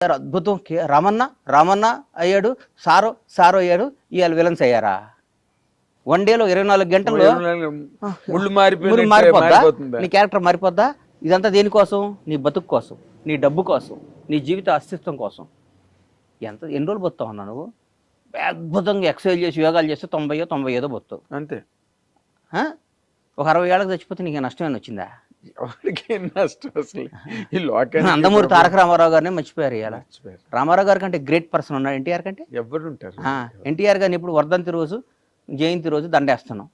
Sir అద్భుతం రామన్న రామన్న అయ్యాడు, సారో సారో అయ్యాడు, ఇవాళ విలన్స్ అయ్యారా? వన్ డేలో 24 గంటల్లో ముళ్ళు మారిపోద్దా? మారిపోతుందా? నీ క్యారెక్టర్ మారిపోద్దా? ఇదంతా దేనికోసం? నీ బతుకు కోసం, నీ డబ్బు కోసం, నీ జీవిత అస్తిత్వం కోసం. ఎన్ని రోజులు బతుకుతావు అన్నా నువ్వు? అద్భుతంగా ఎక్సర్సైజ్ చేసి యోగాలు చేస్తే 90 బతుకుతావు అంతే. ఒక 60 ఏళ్ళకి చచ్చిపోతే నీకు నష్టమేనా వచ్చిందా? నష్టం అసలు ఈ లోకానికి. నందమూరి తారక రామారావు గారిని మర్చిపోయారు. ఇలా రామారావు గారి కంటే గ్రేట్ పర్సన్ ఉన్నాడు ఎన్టీఆర్ కంటే. ఎవరు ఉంటారు? ఎన్టీఆర్ గారిని ఇప్పుడు వర్ధంతి రోజు, జయంతి రోజు దండేస్తున్నాం.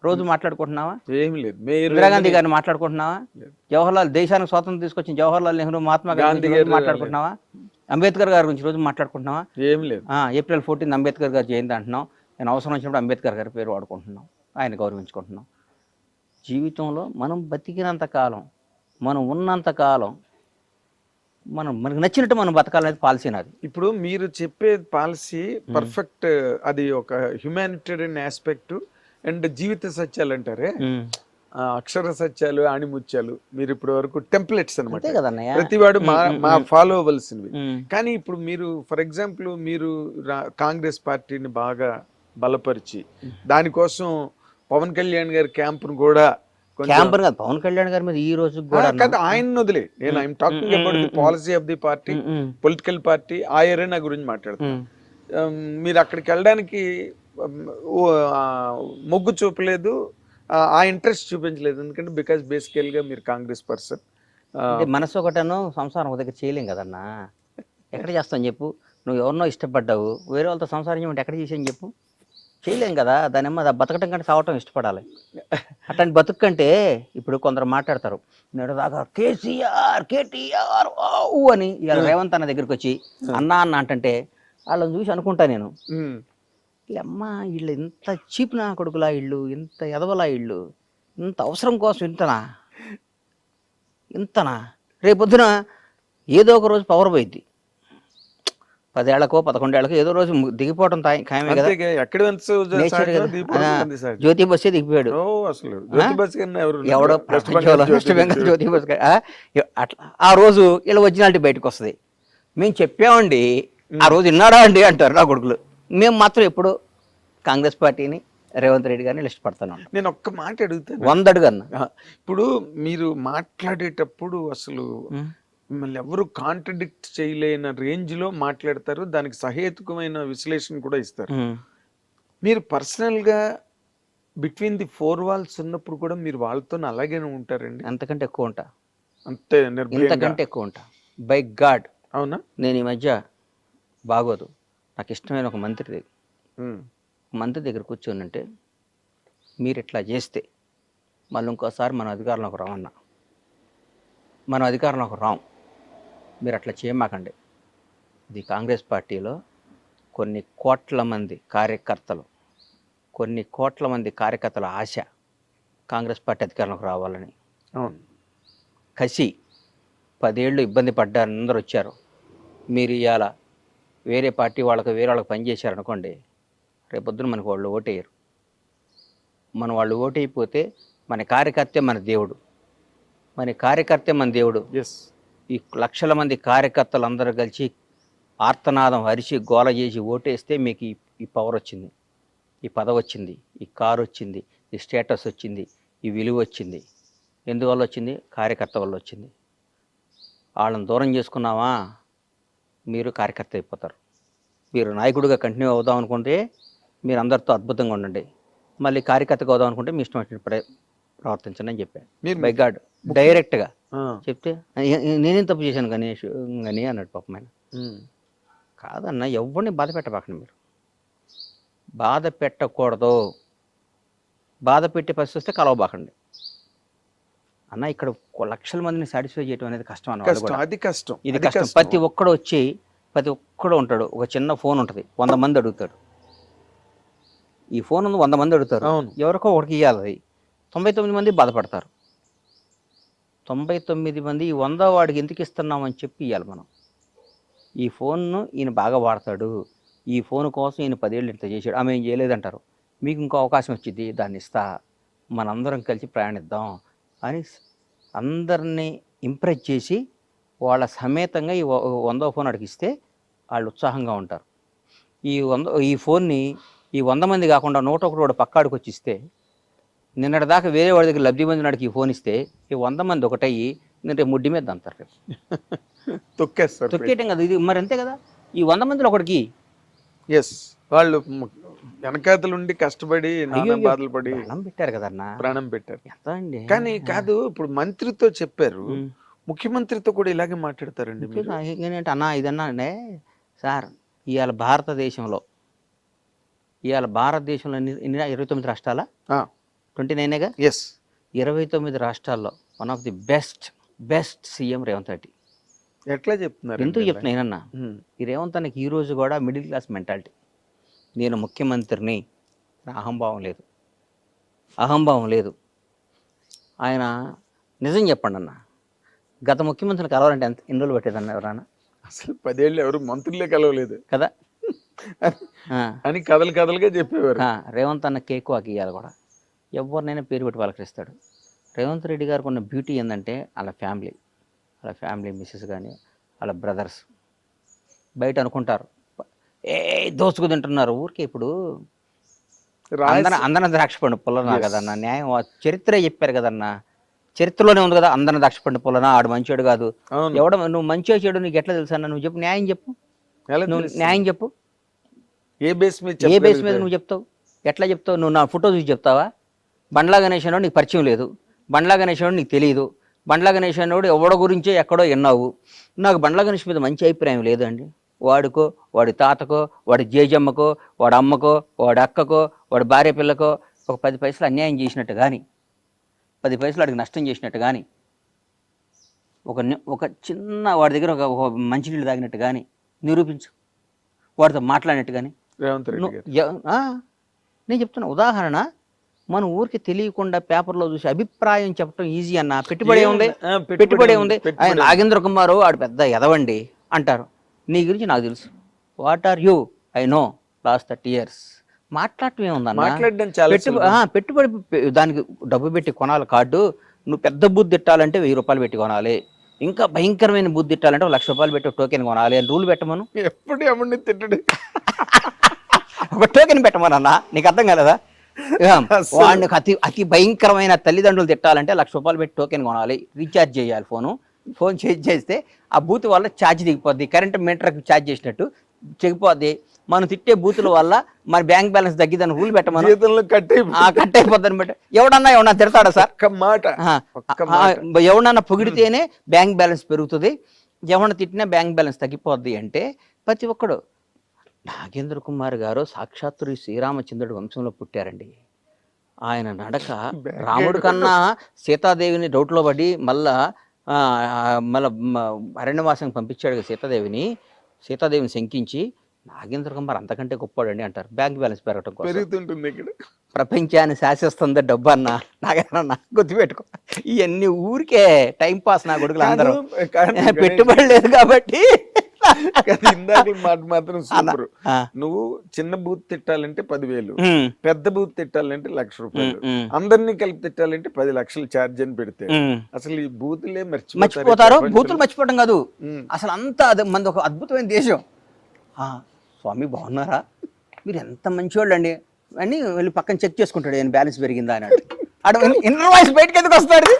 రోజు మాట్లాడుకుంటున్నావా? ఏం లేదు. ఇందిరాగాంధీ గారిని మాట్లాడుకుంటున్నావా? జవహర్లాల్, దేశానికి స్వాతంత్రం తీసుకొచ్చిన జవహర్లాల్ నెహ్రూ, మహాత్మా గాంధీ గారిని మాట్లాడుకుంటున్నావా? అంబేద్కర్ గారి గురించి రోజు మాట్లాడుకుంటున్నావా? ఏం లేదు. ఏప్రిల్ 14 అంబేద్కర్ గారి జయంతి అంటున్నాం. నేను అవసరం వచ్చినప్పుడు అంబేద్కర్ గారి పేరు వాడుకుంటున్నాం, ఆయన గౌరవించుకుంటున్నాం. జీవితంలో మనం బతికినంత కాలం, మనం ఉన్నంత కాలం, మనకు నచ్చినట్టు మనం బతకాలనేది పాలసీ నాది. ఇప్పుడు మీరు చెప్పే పాలసీ పర్ఫెక్ట్. అది ఒక హ్యుమానిటేరియన్ ఆస్పెక్ట్ అండ్ జీవిత సత్యాలు అంటారే, అక్షర సత్యాలు, ఆణిముత్యాలు. మీరు ఇప్పుడు వరకు టెంప్లెట్స్ అనమాట, ప్రతివాడు మా ఫాలో అవ్వాల్సినవి. కానీ ఇప్పుడు మీరు ఫర్ ఎగ్జాంపుల్ మీరు కాంగ్రెస్ పార్టీని బాగా బలపరిచి దానికోసం పవన్ కళ్యాణ్ గారి క్యాంపును కూడా, పవన్ కళ్యాణ్ గారి మీద ఈ రోజు ఆయన వదిలే, నేను I'm talking about the policy of the party, political party, ఆ ఏరియా గురించి మాట్లాడుతున్నాను. మీరు అక్కడికి వెళ్ళడానికి మొగ్గు చూపలేదు, ఆ ఇంట్రెస్ట్ చూపించలేదు. ఎందుకంటే బికాస్ బేసికల్ గా మీరు కాంగ్రెస్ పర్సన్. మనసు ఒకటను, సంసారం ఒక దగ్గర చేయలేం కదన్నా. ఎక్కడ చేస్తాను చెప్పు? నువ్వు ఎవరినో ఇష్టపడ్డావు, వేరే వాళ్ళతో సంసారం చేయమంటే ఎక్కడ చేసాను చెప్పు? చేయలేం కదా. దానిమ్మ బతకటం కంటే సావటం ఇష్టపడాలి. అట్లాంటి బతుకు కంటే ఇప్పుడు కొందరు మాట్లాడతారు, నేడు దాకా కేసీఆర్ కేటీఆర్ అని, ఇవాళ రేవంత్ అన్న దగ్గరికి వచ్చి అన్నా అన్న అంటే వాళ్ళని చూసి అనుకుంటా నేను, అమ్మా వీళ్ళు ఇంత చీప్ నా కొడుకులా, ఇళ్ళు ఇంత ఎదవలా, ఇళ్ళు ఇంత అవసరం కోసం ఇంతనా రేపొద్దున ఏదో ఒక రోజు పవర్ పోయిద్ది. 10 ఏళ్లకో 11 ఏళ్లకో ఏదో రోజు దిగిపోవడం ఖాయమే కదా. జ్యోతి బస్సే దిగిపోయాడు. ఎవడో ప్రపంచంలో జ్యోతి బస్ అట్లా ఆ రోజు ఇలా ఒరిజినాలిటీ బయటకు వస్తుంది. మేము చెప్పామండి, ఆ రోజు విన్నాడా అండి అంటారు నా కొడుకులు. మేము మాత్రం ఎప్పుడు కాంగ్రెస్ పార్టీని, రేవంత్ రెడ్డి గారిని ఇష్టపడతాను. నేను ఒక్క మాట అడుగుతాను, 100 అడుగన్నా. ఇప్పుడు మీరు మాట్లాడేటప్పుడు అసలు మిమ్మల్ని ఎవరు కాంట్రడిక్ట్ చేయలేని రేంజ్ లో మాట్లాడతారు, దానికి సహేతుకమైన విశ్లేషణ కూడా ఇస్తారు. మీరు పర్సనల్ గా బిట్వీన్ ది 4 walls ఉన్నప్పుడు కూడా మీరు వాళ్ళతో అలాగే ఉంటారండి? అంతకంటే ఎక్కువ ఉంటా. అంతే, ఇంతకంటే ఎక్కువ ఉంటా. By God. అవునా? నేను ఈ మధ్య బాగోదు, నాకు ఇష్టమైన ఒక మంత్రి దగ్గర కూర్చొని అంటే, మీరు ఇట్లా చేస్తే మళ్ళీ ఇంకోసారి మనం అధికారంలోకి రామన్నా, మనం అధికారంలోకి రాం, మీరు అట్లా చేయమాకండి. ఇది కాంగ్రెస్ పార్టీలో కొన్ని కోట్ల మంది కార్యకర్తల ఆశ కాంగ్రెస్ పార్టీ అధికారంలోకి రావాలని. కసి 10 ఏళ్ళు ఇబ్బంది పడ్డారు, అందరూ వచ్చారు. మీరు ఇవాళ వేరే పార్టీ వేరే వాళ్ళకి పనిచేశారనుకోండి, రేపొద్దున మనకు వాళ్ళు ఓటేయరు. వాళ్ళు ఓటైపోతే మన కార్యకర్తే మన దేవుడు. ఈ లక్షల మంది కార్యకర్తలు అందరూ కలిసి ఆర్తనాదం అరిచి గోల చేసి ఓటేస్తే మీకు ఈ పవర్ వచ్చింది, ఈ పదవి వచ్చింది, ఈ కారు వచ్చింది, ఈ స్టేటస్ వచ్చింది, ఈ విలువ వచ్చింది. ఎందువల్ల వచ్చింది? కార్యకర్త వల్ల వచ్చింది. వాళ్ళని దూరం చేసుకున్నావా, మీరు కార్యకర్త అయిపోతారు. మీరు నాయకుడిగా కంటిన్యూ అవుదాం అనుకుంటే మీరు అందరితో అద్భుతంగా ఉండండి, మళ్ళీ కార్యకర్తగా అవుదాం అనుకుంటే మీ ఇష్టం వచ్చిన ప్రవర్తించండి అని చెప్పాను. బై గాడ్ డైరెక్ట్గా చెప్తే, నేనేం తప్పు చేశాను గణేష్ అని అన్నాడు పాపం ఆయన. కాదన్న, ఎవరిని బాధ పెట్టబాకండి, మీరు బాధ పెట్టకూడదు. బాధ పెట్టే పరిస్థితి వస్తే కలవబాకండి అన్న. ఇక్కడ లక్షల మందిని సాటిస్ఫై చేయడం అనేది కష్టం అన్న. అది కష్టం, ఇది కష్టం. ప్రతి ఒక్కడు ఉంటాడు, ఒక చిన్న ఫోన్ ఉంటుంది, 100 మంది అడుగుతాడు. ఈ ఫోన్ ఉంది, 100 మంది అడుగుతారు, ఎవరికో ఒకటికి ఇవ్వాలి. 99 మంది బాధపడతారు. 99 మంది ఈ 100 వాడికి ఎందుకు ఇస్తున్నామని చెప్పి ఇవ్వాలి మనం. ఈ ఫోన్ను ఈయన బాగా వాడతాడు, ఈ ఫోన్ కోసం ఈయన 10 ఏళ్ళు ఇంత చేశాడు, ఆమె ఏం చేయలేదంటారు. మీకు ఇంకో అవకాశం వచ్చింది, దాన్ని ఇస్తా, మనందరం కలిసి ప్రయాణిద్దాం అని అందరినీ ఇంప్రెస్ చేసి వాళ్ళ సమేతంగా ఈ 100వ ఫోన్ అడిగిస్తే వాళ్ళు ఉత్సాహంగా ఉంటారు. ఈ ఫోన్ని ఈ 100 మంది కాకుండా 101 వాడు పక్కాడికి వచ్చి ఇస్తే, నిన్నటిదాకా వేరే వాడి దగ్గర లబ్ధి పొందినాడికి ఈ ఫోన్ ఇస్తే ఈ 100 మంది ఒకటయ్యి నేను రేపు ముడ్డి మీద దంతారు రేపు. తొక్కేస్తారు. తొక్కేయటం కదా ఇది, మరి అంతే కదా. ఈ 100 మందిలో ఒకటికి ఎస్, వాళ్ళు వెనకాతలుండి కష్టపడి నానా బాధలు పడి ప్రాణం పెట్టారు కదన్నా, ప్రాణం పెట్టారు. ఎంత అండి. కానీ కాదు, ఇప్పుడు మంత్రితో చెప్పారు, ముఖ్యమంత్రితో కూడా ఇలాగే మాట్లాడతారండి మీరు? ఏంటంటే అన్నా ఇదన్నా అంటే సార్, ఇవాళ భారతదేశంలో ఎన్ని 29 రాష్ట్రాల 29గా? ఎస్, 29 రాష్ట్రాల్లో one of the best CM Revanth Reddy. ఎట్లా చెప్తున్నారు? ఎందుకు చెప్తున్నా నేనన్నా, ఈ రేవంత్ అన్నకి ఈ రోజు కూడా మిడిల్ క్లాస్ మెంటాలిటీ. నేను ముఖ్యమంత్రిని, అహంభావం లేదు. ఆయన నిజం చెప్పండి అన్న, గత ముఖ్యమంత్రిని కలవాలంటే ఎన్ని రోజులు పట్టేదన్న ఎవరన్నా? అసలు 10 ఏళ్ళు ఎవరు మంత్రులే కలవలేదు కదా అని కథలుగా చెప్పేవారు. రేవంత్ అన్న కేక్ వాకి ఇవ్వాలి కూడా, ఎవరినైనా పేరు పెట్టి పలకరిస్తాడు. రేవంత్ రెడ్డి గారికి ఉన్న బ్యూటీ ఏంటంటే వాళ్ళ ఫ్యామిలీ మిస్సెస్ కానీ వాళ్ళ బ్రదర్స్ బయట అనుకుంటారు దోచుకు తింటున్నారు ఊరికే. ఇప్పుడు అందరం ద్రాక్ష పండు పొలనా కదన్నా, న్యాయం చరిత్రే చెప్పారు కదన్నా, చరిత్రలోనే ఉంది కదా, అందరం ద్రాక్ష పండు పొలనా, ఆడు మంచివాడు కాదు. నువ్వు మంచిగా చెడు నీకు ఎట్లా తెలుసా? నువ్వు చెప్పు, న్యాయం చెప్పు, న్యాయం చెప్పు. ఏ బేస్ మీద నువ్వు చెప్తావు? ఎట్లా చెప్తావు? నువ్వు నా ఫోటో చూసి చెప్తావా? బండ్లా గణేష్ అన్నోడు నీకు పరిచయం లేదు, బండ్లా గణేష్ అన్నోడు నీకు తెలియదు, బండ్లా గణేష్ అన్నోడు ఎవడో గురించో ఎక్కడో విన్నావు. నాకు బండ్లా గణేష్ మీద మంచి అభిప్రాయం లేదండి. వాడికో, వాడి తాతకో, వాడి జేజమ్మకో, వాడి అమ్మకో, వాడి అక్కకో, వాడి భార్య పిల్లకో ఒక 10 పైసలు అన్యాయం చేసినట్టు కానీ, 10 పైసలు వాడికి నష్టం చేసినట్టు కానీ, ఒక చిన్న వాడి దగ్గర ఒక మంచినీళ్ళు తాగినట్టు కానీ నిరూపించు, వాడితో మాట్లాడినట్టు కానీ. నేను చెప్తున్నా ఉదాహరణ, మన ఊరికి తెలియకుండా పేపర్లో చూసి అభిప్రాయం చెప్పడం ఈజీ అన్న. పెట్టుబడి ఉంది. ఆయన నాగేంద్ర కుమారు ఆడు పెద్ద ఎదవండి అంటారు. నీ గురించి నాకు తెలుసు. What are you? I know last 30 years. మాట్లాడటం ఏముందన్న? పెట్టుబడి దానికి డబ్బు పెట్టి కొనాలి కార్డు. నువ్వు పెద్ద బూత్ తిట్టాలంటే 1000 రూపాయలు పెట్టి కొనాలి. ఇంకా భయంకరమైన బూత్ తిట్టాలంటే 1,00,000 రూపాయలు పెట్టి టోకెన్ కొనాలి అని రూల్ పెట్టమను. ఎప్పుడు ఎవరిని తిట్టడు, ఒక టోకెన్ పెట్టమనన్నా. నీకు అర్థం కాలేదా? వాడిని అతి భయంకరమైన తల్లిదండ్రులు తిట్టాలంటే 1,00,000 రూపాయలు పెట్టి టోకెన్ కొనాలి, రీఛార్జ్ చేయాలి. ఫోన్ చేస్తే ఆ బూత్ వల్ల ఛార్జ్ దిగిపోద్ది, కరెంట్ మీటర్కి ఛార్జ్ చేసినట్టు చెగిపోద్ది. మనం తిట్టే బూతుల వల్ల మన బ్యాంక్ బ్యాలెన్స్ తగ్గిదని రూల్ పెట్టమని, కట్ అయిపోద్దని బట్టి. ఎవడన్నా తిడతాడా సార్? ఎవడన్నా పొగిడితేనే బ్యాంక్ బ్యాలెన్స్ పెరుగుతుంది, ఎవడన్నా తిట్టినా బ్యాంక్ బ్యాలెన్స్ తగ్గిపోద్ది అంటే ప్రతి ఒక్కడు. నాగేంద్ర కుమార్ గారు సాక్షాత్తు శ్రీరామచంద్రుడి వంశంలో పుట్టారండి. ఆయన నడక రాముడి కన్నా సీతాదేవిని డౌట్లో పడి మళ్ళా అరణ్యవాసం పంపించాడు సీతాదేవిని శంకించి. నాగేంద్ర కుమార్ అంతకంటే గొప్పవాడండి అంటారు. బ్యాంక్ బ్యాలెన్స్ పెరగటం పెరుగుతుంటుంది. ఇక్కడ ప్రపంచాన్ని శాసిస్తుంది డబ్బు అన్న. నాగేంద్ర గుర్తుపెట్టుకో, ఇవన్నీ ఊరికే టైం పాస్. నా కొడుకులు అందరూ పెట్టుబడి లేదు కాబట్టి. ఇందాక మాట మాత్రం సూపర్. నువ్వు చిన్న బూత్ తిట్టాలంటే 10,000, పెద్ద బూత్ తిట్టాలంటే 1,00,000 రూపాయలు, అందరినీ కలిపి తిట్టాలంటే 10 లక్షలు ఛార్జ్ అని పెడితే అసలు ఈ బూతులే మర్చిపోతారు. బూతులు మర్చిపోవడం కాదు అసలు, అంతా మనది ఒక అద్భుతమైన దేశం. స్వామి బాగున్నారా, మీరు ఎంత మంచివాళ్ళు అండి అని వెళ్ళి పక్కన చెక్ చేసుకుంటాడు, నేను బ్యాలెన్స్ పెరిగిందా అని. ఇన్నర్ వాయిస్ బయటకి ఎందుకు వస్తాడు?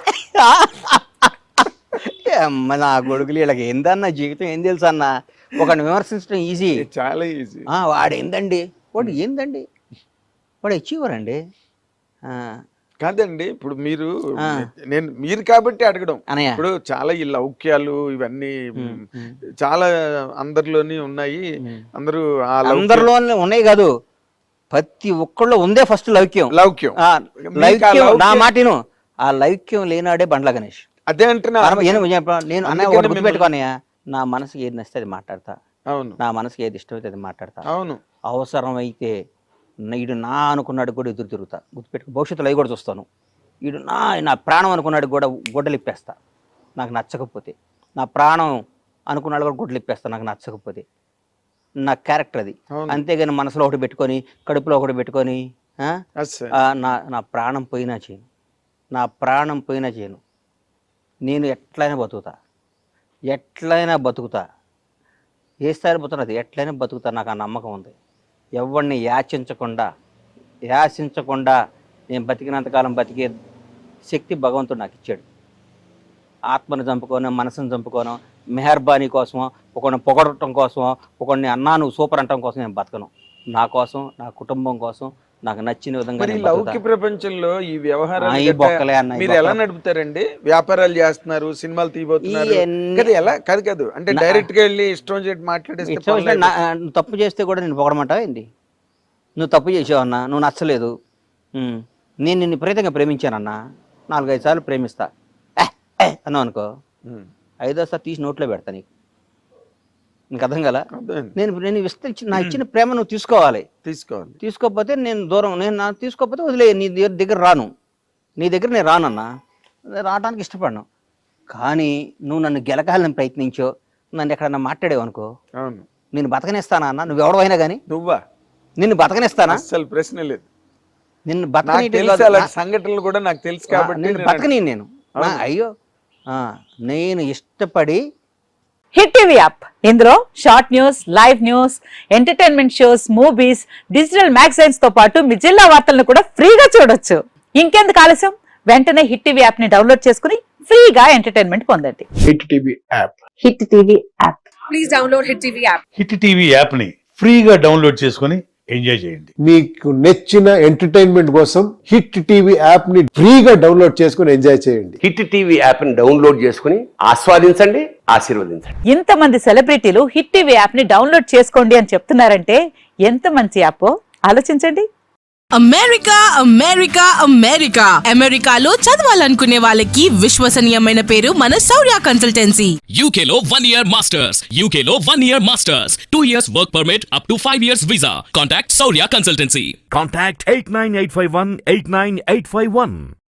నా కొడుకులు వీళ్ళకి ఏందన్న జీవితం ఏం తెలుసు అన్న. ఒకరిని విమర్శించడం ఈజీ, చాలా ఈజీ. వాడు ఏందండి, వాడు అచీవర్ అండి. కాదండి, ఇప్పుడు మీరు కాబట్టి అడగడం. ఇప్పుడు చాలా ఈ లౌక్యాలు ఇవన్నీ చాలా అందరిలోని ఉన్నాయి. అందరిలోనే ఉన్నాయి కాదు, ప్రతి ఒక్కళ్ళు ఉందే ఫస్ట్ లౌక్యం. నా మాటను, ఆ లౌక్యం లేనాడే బండ్ల గణేష్. అదే అంటున్నా నేను గుర్తుపెట్టుకోనయ్యా, నా మనసుకి ఏది నచ్చితే అది మాట్లాడతా. అవును, నా మనసుకి ఏది ఇష్టమైతే అది మాట్లాడతా. అవును, అవసరమైతే ఈడు నా అనుకున్నాడు కూడా ఎదురు తిరుగుతా. గుర్తుపెట్టుకో, భవిష్యత్తులో అవి కూడా చూస్తాను. ఈడు నా ప్రాణం అనుకున్నాడు కూడా గొడ్డలిప్పేస్తా నాకు నచ్చకపోతే. నా ప్రాణం అనుకున్నాడు కూడా గొడ్డలిప్పేస్తా నాకు నచ్చకపోతే. నా క్యారెక్టర్ అది. అంతేగాని మనసులో ఒకటి పెట్టుకొని కడుపులో ఒకటి పెట్టుకొని నా ప్రాణం పోయినా చేయను, నేను ఎట్లయినా బతుకుతా. ఎట్లయినా బతుకుతా, ఏ స్థాయిలో బతుకున్నది ఎట్లయినా బతుకుతా, నాకు ఆ నమ్మకం ఉంది. ఎవరిని యాచించకుండా నేను బతికినంతకాలం బతికే శక్తి భగవంతుడు నాకు ఇచ్చాడు. ఆత్మను చంపుకోను, మనసును చంపుకోను, మెహర్బానీ కోసమో, ఒకరిని పొగడటం కోసమో, ఒకరిని అన్నా నువ్వు సూపర్ అంటం కోసం నేను బతకను. నా కోసం, నా కుటుంబం కోసం, నాకు నచ్చిన విధంగా మరి నేను బతుకుతా. లౌకిక ప్రపంచంలో ఈ ఈ వ్యవహారాలు బొక్కలే అన్న, ఈ మీరు ఎలా బొక్కలు. నడుపుతారండి? వ్యాపారాలు చేస్తున్నారు, సినిమాలు తీయబోతున్నారు ఇవన్నీ- కదా, ఎలా కాదు అంటే డైరెక్ట్ గా వెళ్ళి ఇష్టం చేసి మాట్లాడేస్తే ఇష్టం వచ్చినట్టు నువ్వు తప్పు చేస్తే కూడా నేను పొగడమంటావా ఏంటి? నువ్వు తప్పు చేసావన్నా, నువ్వు నచ్చలేదు, నేను నిన్ను విపరీతంగా ప్రేమించానన్నా, 4-5 సార్లు ప్రేమిస్తా అన్నావు అనుకో, 5వ సారి తీసి నోట్లో పెడతా నీకు అర్థం కదా. నేను నా ఇచ్చిన ప్రేమ నువ్వు తీసుకోవాలి. తీసుకోకపోతే నేను దూరం, తీసుకోకపోతే వదిలే, నీ దగ్గర రాను, నీ దగ్గర నేను రానన్నా, రావడానికి ఇష్టపడను. కానీ నువ్వు నన్ను గెలకాలని ప్రయత్నించో, నన్ను ఎక్కడన్నా మాట్లాడేవు అనుకో, నేను బతకనిస్తానా అన్న? నువ్వు ఎవడవైనా కానీ నువ్వా? నిన్ను బతకనిస్తానా? అసలు ప్రశ్న లేదు. నిన్ను సంఘటనలు కూడా నాకు తెలుసు కాబట్టి బతకని నేను అయ్యో నేను ఇష్టపడి. హిట్ టీవీ యాప్, ఇందులో short news, live news, entertainment shows, movies, digital magazines తో పాటు మీ జిల్లా వార్తలను కూడా ఫ్రీగా చూడొచ్చు. ఇంకెందుకు ఆలస్యం, వెంటనే హిట్ టీవీ యాప్ ని డౌన్లోడ్ చేసుకుని ఫ్రీగా ఎంటర్టైన్మెంట్ పొందండి. Hit TV app. Hit TV app. Please download hit TV app. Hit TV app ని ఫ్రీగా డౌన్లోడ్ చేసుకొని ఎంజాయ్ చేయండి. మీకు నచ్చిన ఎంటర్టైన్మెంట్ కోసం హిట్ టీవీ యాప్ ని ఫ్రీగా డౌన్లోడ్ చేసుకొని ఎంజాయ్ చేయండి. హిట్ టీవీ యాప్ ని డౌన్లోడ్ చేసుకుని ఆస్వాదించండి, ఆశీర్వదించండి. ఇంతమంది సెలబ్రిటీలు హిట్ టీవీ యాప్ ని డౌన్లోడ్ చేసుకోండి అని చెప్తున్నారంటే ఎంత మంచి యాప్ ఆలోచించండి. అమెరికాలో చదవాలనుకునే వాళ్ళకి విశ్వసనీయమైన పేరు మన శౌర్య కన్సల్టెన్సీ. UK లో 1 year masters. UK లో 1 year masters. 2 years work permit up to 5 years visa. Contact Saurya Consultancy. Contact 89851 89851.